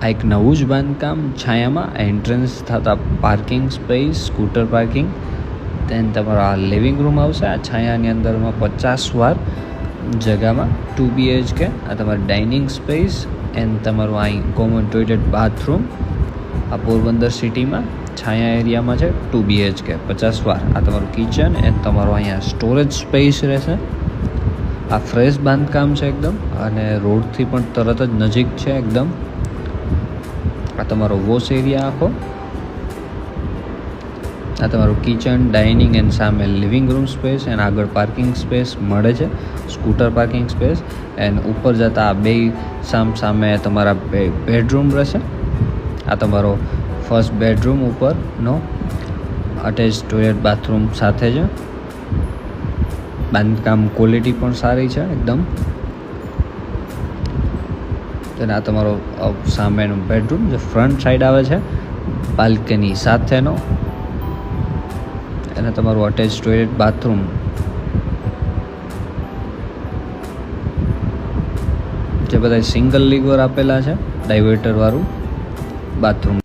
આ એક નવું જ બાંધકામ છાયામાં એન્ટ્રન્સ થતા પાર્કિંગ સ્પેસ, સ્કૂટર પાર્કિંગ. દેન તમારો આ લિવિંગ રૂમ આવશે આ છાયાની અંદરમાં 50 વાર જગામાં 2 BHK. આ તમારું ડાઇનિંગ સ્પેસ એન્ડ તમારું અહીં કોમન ટોયલેટ બાથરૂમ. આ પોરબંદર સિટીમાં છાયા એરિયામાં છે 2 BHK 50 વાર. આ તમારું કિચન એન્ડ તમારો અહીંયા સ્ટોરેજ સ્પેસ રહેશે. આ ફ્રેશ બાંધકામ છે એકદમ અને રોડથી પણ તરત જ નજીક છે એકદમ. આ તમારો વોશ એરિયા આખો. આ તમારું કિચન, ડાઇનિંગ એન્ડ સામે લિવિંગ રૂમ સ્પેસ એન્ડ આગળ પાર્કિંગ સ્પેસ મળે છે, સ્કૂટર પાર્કિંગ સ્પેસ. એન્ડ ઉપર જતાં આ બે સામે તમારા બેડરૂમ રહેશે. આ તમારો ફર્સ્ટ બેડરૂમ ઉપરનો અટેચ ટોયલેટ બાથરૂમ સાથે છે. બાંધકામ ક્વોલિટી પણ સારી છે એકદમ. અને આ તમારો સામેનો બેડરૂમ જે ફ્રન્ટ સાઈડ આવે છે બાલ્કની સાથેનો. અને તમારું અટેચ ટોયલેટ બાથરૂમ. જે બધા સિંગલ લીવર આપેલા છે, ડાયવર્ટર વાળું બાથરૂમ.